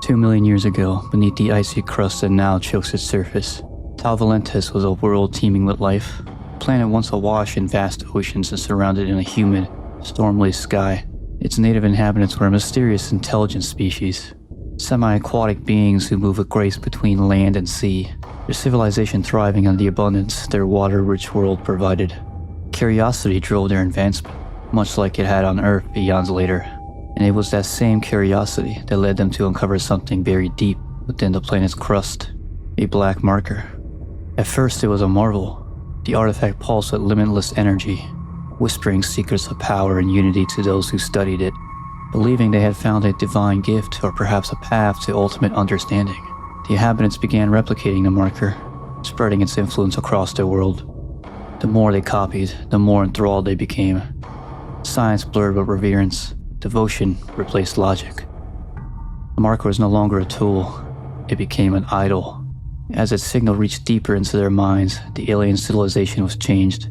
2 million years ago, beneath the icy crust that now chokes its surface, Tau Valentis was a world teeming with life. A planet once awash in vast oceans and surrounded in a humid, storm-laced sky. Its native inhabitants were a mysterious intelligent species, semi-aquatic beings who move with grace between land and sea, their civilization thriving on the abundance their water-rich world provided. Curiosity drove their advancement, much like it had on Earth eons later, and it was that same curiosity that led them to uncover something buried deep within the planet's crust, a black marker. At first it was a marvel. The artifact pulsed with limitless energy, whispering secrets of power and unity to those who studied it, believing they had found a divine gift or perhaps a path to ultimate understanding. The inhabitants began replicating the marker, spreading its influence across their world. The more they copied, the more enthralled they became. Science blurred with reverence. Devotion replaced logic. The marker was no longer a tool. It became an idol. As its signal reached deeper into their minds, the alien civilization was changed.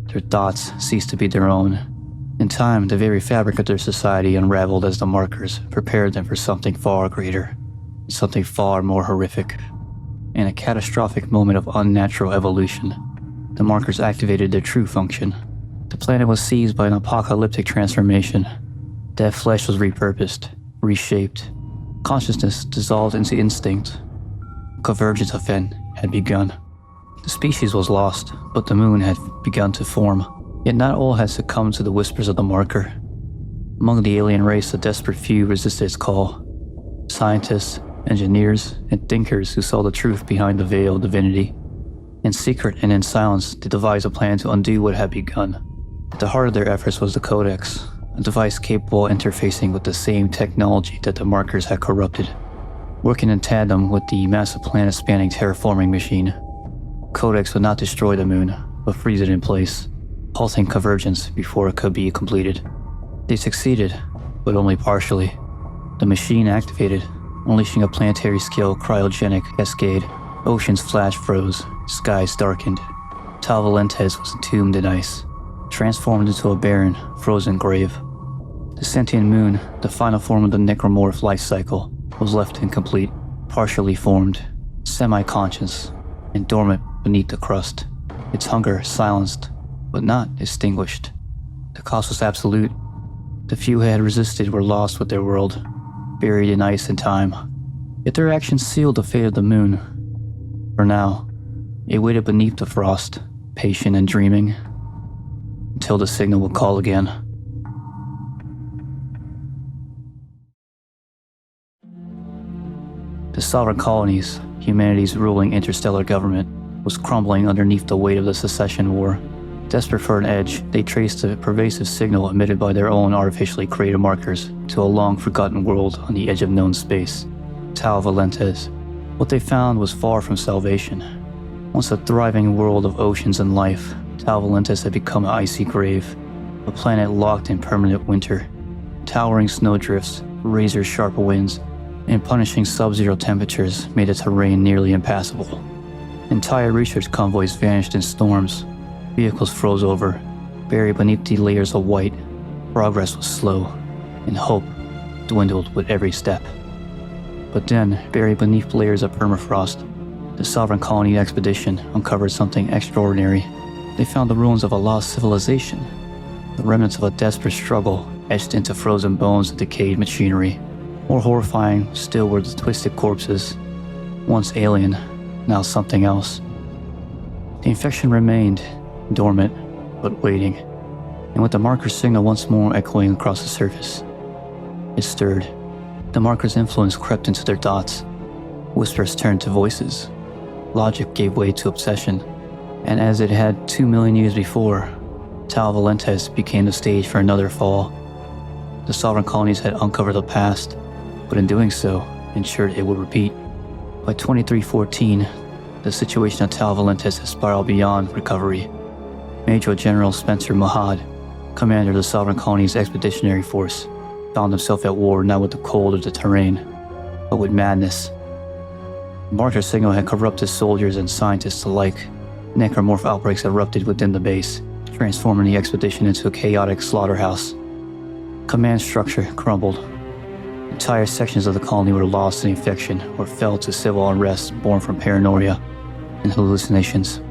Their thoughts ceased to be their own. In time, the very fabric of their society unraveled as the markers prepared them for something far greater, something far more horrific. In a catastrophic moment of unnatural evolution, the markers activated their true function. The planet was seized by an apocalyptic transformation. Dead flesh was repurposed, reshaped. Consciousness dissolved into instinct. Convergence event had begun. The species was lost, but the moon had begun to form. Yet not all had succumbed to the whispers of the marker. Among the alien race, a desperate few resisted its call. Scientists, engineers, and thinkers who saw the truth behind the veil of divinity. In secret and in silence, they devised a plan to undo what had begun. At the heart of their efforts was the Codex, a device capable of interfacing with the same technology that the markers had corrupted. Working in tandem with the massive planet-spanning terraforming machine, Codex would not destroy the moon, but freeze it in place, halting convergence before it could be completed. They succeeded, but only partially. The machine activated, unleashing a planetary-scale cryogenic cascade. Oceans flash froze, skies darkened. Tau Valentis was entombed in ice, transformed into a barren, frozen grave. The sentient moon, the final form of the necromorph life cycle, was left incomplete, partially formed, semi-conscious, and dormant beneath the crust. Its hunger silenced, but not extinguished. The cost was absolute. The few who had resisted were lost with their world, buried in ice and time. Yet their actions sealed the fate of the moon. For now, it waited beneath the frost, patient and dreaming, until the signal would call again. The sovereign colonies, humanity's ruling interstellar government, was crumbling underneath the weight of the secession war. Desperate for an edge, they traced the pervasive signal emitted by their own artificially created markers to a long-forgotten world on the edge of known space, Tau Valentis. What they found was far from salvation. Once a thriving world of oceans and life, Tau Valentis had become an icy grave, a planet locked in permanent winter. Towering snowdrifts, razor-sharp winds, and punishing sub-zero temperatures made the terrain nearly impassable. Entire research convoys vanished in storms. Vehicles froze over, buried beneath the layers of white. Progress was slow, and hope dwindled with every step. But then, buried beneath layers of permafrost, the Sovereign Colony Expedition uncovered something extraordinary. They found the ruins of a lost civilization, the remnants of a desperate struggle etched into frozen bones of decayed machinery. More horrifying still were the twisted corpses, once alien, now something else. The infection remained, dormant, but waiting, and with the marker signal once more echoing across the surface, it stirred. The marker's influence crept into their thoughts. Whispers turned to voices. Logic gave way to obsession, and as it had 2 million years before, Tau Valentis became the stage for another fall. The sovereign colonies had uncovered the past, but in doing so, ensured it would repeat. By 2314, the situation at Tau Valentis had spiraled beyond recovery. Major General Spencer Mahad, commander of the Sovereign Colony's Expeditionary Force, found himself at war not with the cold of the terrain, but with madness. The marker signal had corrupted soldiers and scientists alike. Necromorph outbreaks erupted within the base, transforming the expedition into a chaotic slaughterhouse. Command structure crumbled. Entire sections of the colony were lost in infection or fell to civil unrest born from paranoia and hallucinations.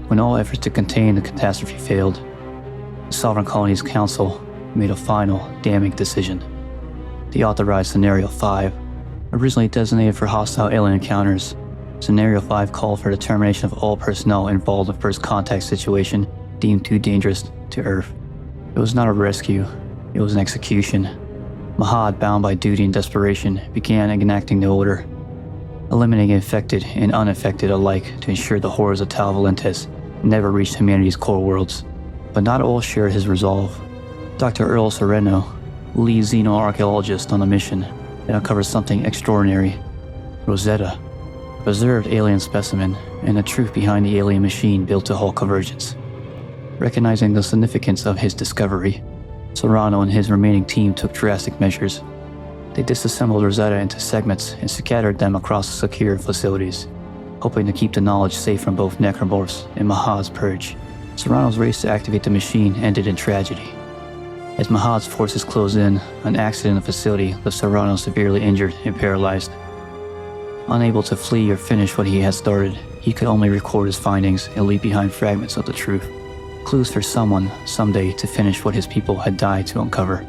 When all efforts to contain the catastrophe failed, the Sovereign Colonies Council made a final, damning decision. They authorized Scenario 5, originally designated for hostile alien encounters. Scenario 5 called for the termination of all personnel involved in first contact situation deemed too dangerous to Earth. It was not a rescue, it was an execution. Mahad, bound by duty and desperation, began enacting the order, eliminating infected and uninfected alike to ensure the horrors of Tal Valentes never reached humanity's core worlds. But not all shared his resolve. Dr. Earl Sereno, lead xenoarchaeologist on the mission, had uncovered something extraordinary. Rosetta, a preserved alien specimen, and the truth behind the alien machine built to halt convergence. Recognizing the significance of his discovery, Serrano and his remaining team took drastic measures. They disassembled Rosetta into segments and scattered them across secure facilities, hoping to keep the knowledge safe from both necromorphs and Mahad's purge. Serrano's race to activate the machine ended in tragedy. As Mahad's forces closed in, an accident in the facility left Serrano severely injured and paralyzed. Unable to flee or finish what he had started, he could only record his findings and leave behind fragments of the truth. Clues for someone, someday, to finish what his people had died to uncover.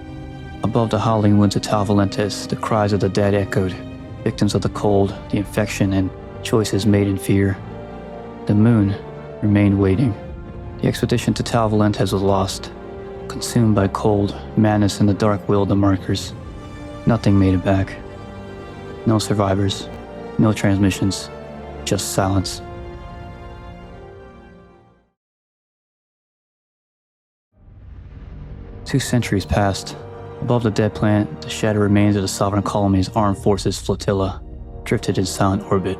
Above the howling winds of Tal Valentes, the cries of the dead echoed, victims of the cold, the infection, and choices made in fear. The moon remained waiting. The expedition to Tal Valentes was lost, consumed by cold, madness, and the dark will of the markers. Nothing made it back. No survivors, no transmissions, just silence. Two centuries passed. Above the dead planet, the shattered remains of the Sovereign Colony's armed forces flotilla drifted in silent orbit.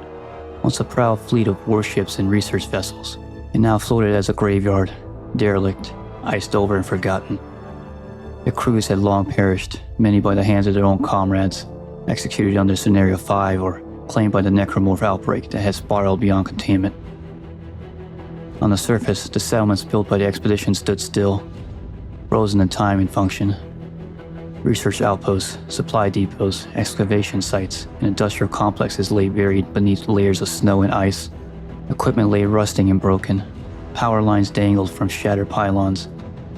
Once a proud fleet of warships and research vessels, it now floated as a graveyard, derelict, iced over and forgotten. The crews had long perished, many by the hands of their own comrades, executed under Scenario 5 or claimed by the necromorph outbreak that had spiraled beyond containment. On the surface, the settlements built by the expedition stood still, frozen in time and function. Research outposts, supply depots, excavation sites, and industrial complexes lay buried beneath layers of snow and ice. Equipment lay rusting and broken. Power lines dangled from shattered pylons.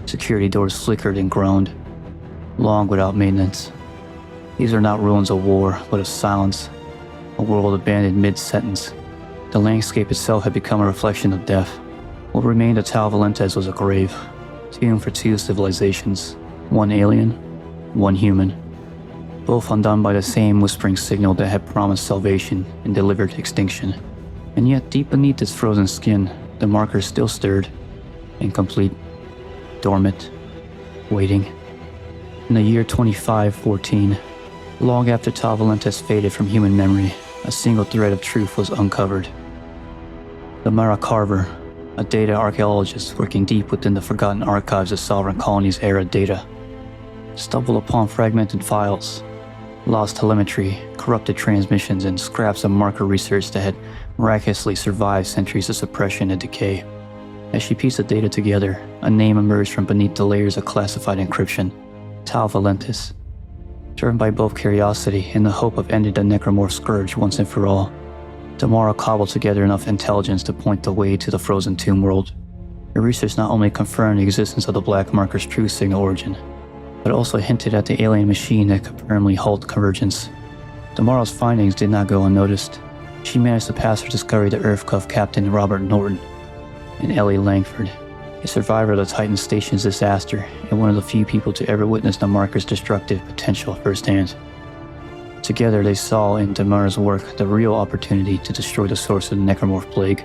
Security doors flickered and groaned, long without maintenance. These are not ruins of war, but of silence, a world abandoned mid-sentence. The landscape itself had become a reflection of death. What remained of Tal Valentes was a grave, tomb for two civilizations, one alien, one human, both undone by the same whispering signal that had promised salvation and delivered extinction. And yet, deep beneath its frozen skin, the markers still stirred, incomplete, dormant, waiting. In the year 2514, long after Tal Valentes faded from human memory, a single thread of truth was uncovered. Damara Carver, a data archaeologist working deep within the forgotten archives of Sovereign Colonies era data, stumbled upon fragmented files, lost telemetry, corrupted transmissions, and scraps of marker research that had miraculously survived centuries of suppression and decay. As she pieced the data together, a name emerged from beneath the layers of classified encryption: Tal Valentes. Driven by both curiosity and the hope of ending the necromorph scourge once and for all, Damara cobbled together enough intelligence to point the way to the frozen tomb world. Her research not only confirmed the existence of the Black Marker's true signal origin, but also hinted at the alien machine that could permanently halt convergence. Damara's findings did not go unnoticed. She managed to pass her discovery to Earth Cuff Captain Robert Norton and Ellie Langford, a survivor of the Titan Station's disaster and one of the few people to ever witness the marker's destructive potential firsthand. Together they saw in Damara's work the real opportunity to destroy the source of the necromorph plague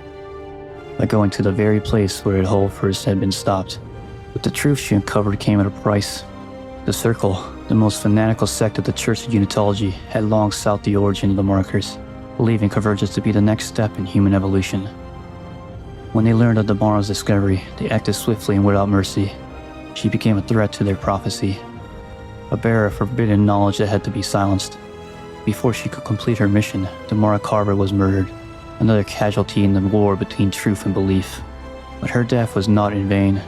by going to the very place where it all first had been stopped. But the truth she uncovered came at a price. The Circle, the most fanatical sect of the Church of Unitology, had long sought the origin of the markers, believing convergence to be the next step in human evolution. When they learned of Damara's discovery, they acted swiftly and without mercy. She became a threat to their prophecy, a bearer of forbidden knowledge that had to be silenced. Before she could complete her mission, Damara Carver was murdered, another casualty in the war between truth and belief. But her death was not in vain.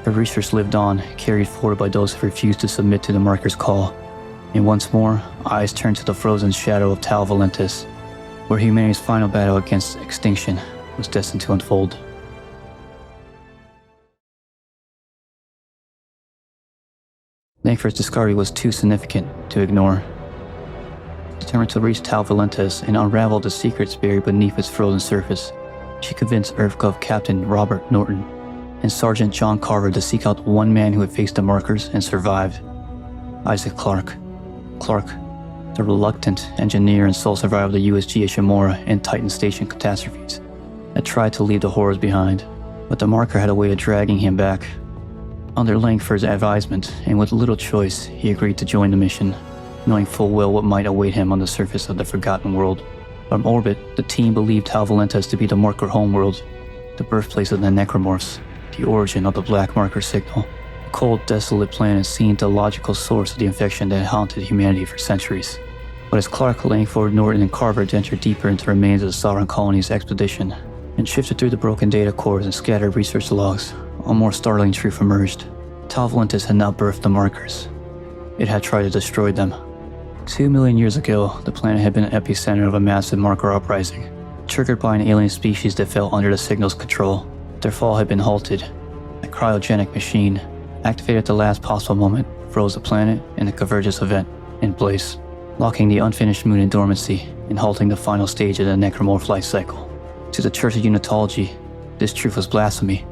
Her research lived on, carried forward by those who refused to submit to the marker's call. And once more, eyes turned to the frozen shadow of Tau Valentis, where humanity's final battle against extinction was destined to unfold. Langford's discovery was too significant to ignore. Determined to reach Tau Valentis and unravel the secrets buried beneath its frozen surface, she convinced EarthGov Captain Robert Norton and Sergeant John Carver to seek out one man who had faced the markers and survived: Isaac Clarke. Clarke, the reluctant engineer and sole survivor of the USG Ishimura and Titan Station catastrophes, had tried to leave the horrors behind, but the marker had a way of dragging him back. Under Langford's advisement, and with little choice, he agreed to join the mission, knowing full well what might await him on the surface of the Forgotten World. From orbit, the team believed Tau Valentis to be the marker homeworld, the birthplace of the necromorphs, the origin of the black marker signal. A cold, desolate planet seemed the logical source of the infection that had haunted humanity for centuries. But as Clarke, Langford, Norton, and Carver ventured deeper into the remains of the Sovereign Colony's expedition and shifted through the broken data cores and scattered research logs, a more startling truth emerged. Tau Valentis had not birthed the markers. It had tried to destroy them. 2 million years ago, the planet had been an epicenter of a massive marker uprising, triggered by an alien species that fell under the signal's control. Their fall had been halted. A cryogenic machine, activated at the last possible moment, froze the planet and the convergence event in place, locking the unfinished moon in dormancy and halting the final stage of the necromorph life cycle. To the Church of Unitology, this truth was blasphemy.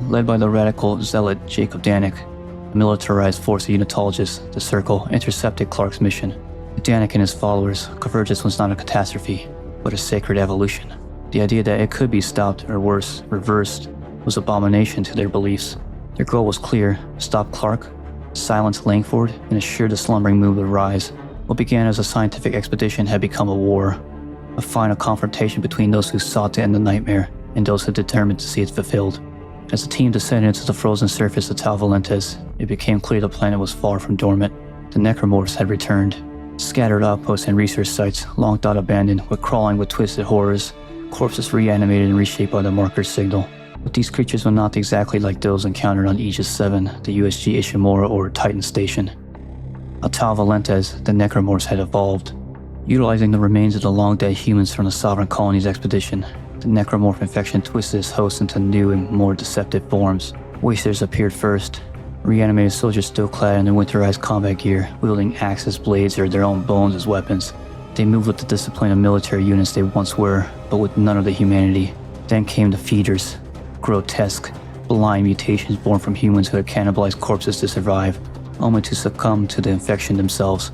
Led by the radical zealot Jacob Danik, a militarized force of Unitologists, the Circle intercepted Clarke's mission. To Danik and his followers, convergence was not a catastrophe, but a sacred evolution. The idea that it could be stopped, or worse, reversed, was abomination to their beliefs. Their goal was clear: stop Clarke, silence Langford, and assure the slumbering moon would rise. What began as a scientific expedition had become a war, a final confrontation between those who sought to end the nightmare and those who determined to see it fulfilled. As the team descended into the frozen surface of Tau Valentis, it became clear the planet was far from dormant. The necromorphs had returned. Scattered outposts and research sites, long thought abandoned, were crawling with twisted horrors, corpses reanimated and reshaped by the marker's signal. But these creatures were not exactly like those encountered on Aegis 7, the USG Ishimura, or Titan Station. At Tau Valentis, the necromorphs had evolved. Utilizing the remains of the long-dead humans from the Sovereign Colony's expedition, the necromorph infection twisted its host into new and more deceptive forms. Wasters appeared first, reanimated soldiers still clad in their winterized combat gear, wielding axes, blades, or their own bones as weapons. They moved with the discipline of military units they once were, but with none of the humanity. Then came the feeders, grotesque, blind mutations born from humans who had cannibalized corpses to survive, only to succumb to the infection themselves.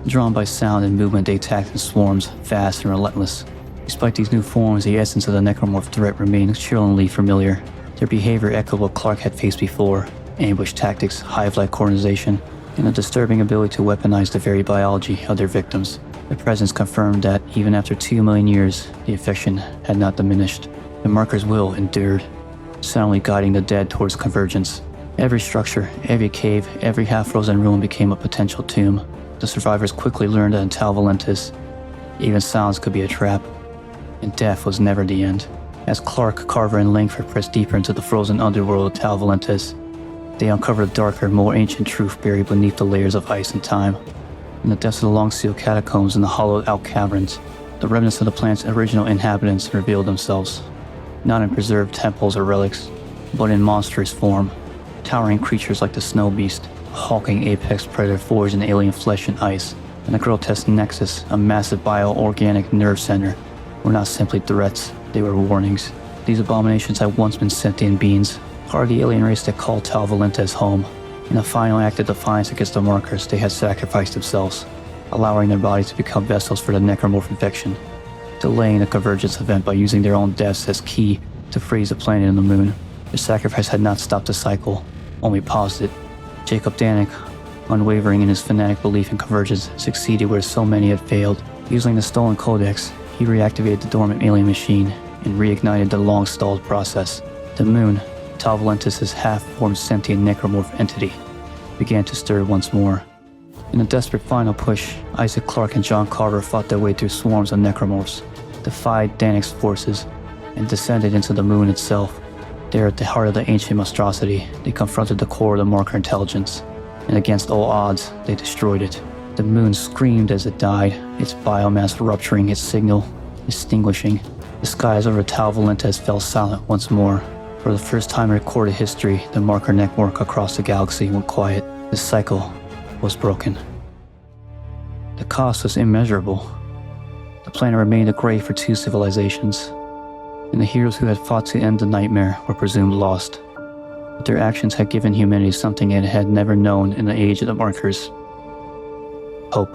Drawn by sound and movement, they attacked in swarms, fast and relentless. Despite these new forms, the essence of the necromorph threat remained chillingly familiar. Their behavior echoed what Clarke had faced before: ambush tactics, hive-like organization, and a disturbing ability to weaponize the very biology of their victims. Their presence confirmed that, even after 2 million years, the infection had not diminished. The marker's will endured, silently guiding the dead towards convergence. Every structure, every cave, every half-frozen ruin became a potential tomb. The survivors quickly learned that in Tau Valentis, even silence could be a trap, and death was never the end. As Clarke, Carver, and Langford pressed deeper into the frozen underworld of Tau Valentis, they uncovered a darker, more ancient truth buried beneath the layers of ice and time. In the depths of the long-sealed catacombs and the hollowed-out caverns, the remnants of the planet's original inhabitants revealed themselves, not in preserved temples or relics, but in monstrous form. Towering creatures like the snow beast, a hulking apex predator forged in alien flesh and ice, and the grotesque Nexus, a massive bio-organic nerve center, were not simply threats, they were warnings. These abominations had once been sentient beings, part of the alien race that called Tau Valentis home. In a final act of defiance against the markers, they had sacrificed themselves, allowing their bodies to become vessels for the necromorph infection, delaying the convergence event by using their own deaths as key to freeze the planet and the moon. Their sacrifice had not stopped the cycle, only paused it. Jacob Danik, unwavering in his fanatic belief in convergence, succeeded where so many had failed. Using the stolen codex, he reactivated the dormant alien machine and reignited the long-stalled process. The moon, Tau Valentis' half-formed sentient necromorph entity, began to stir once more. In a desperate final push, Isaac Clarke and John Carver fought their way through swarms of necromorphs, defied Danik's forces, and descended into the moon itself. There, at the heart of the ancient monstrosity, they confronted the core of the marker intelligence, and against all odds, they destroyed it. The moon screamed as it died, its biomass rupturing its signal, extinguishing. The skies over Tau Valentes fell silent once more. For the first time in recorded history, the marker network across the galaxy went quiet. The cycle was broken. The cost was immeasurable. The planet remained a grave for 2 civilizations, and the heroes who had fought to end the nightmare were presumed lost. But their actions had given humanity something it had never known in the age of the markers: hope.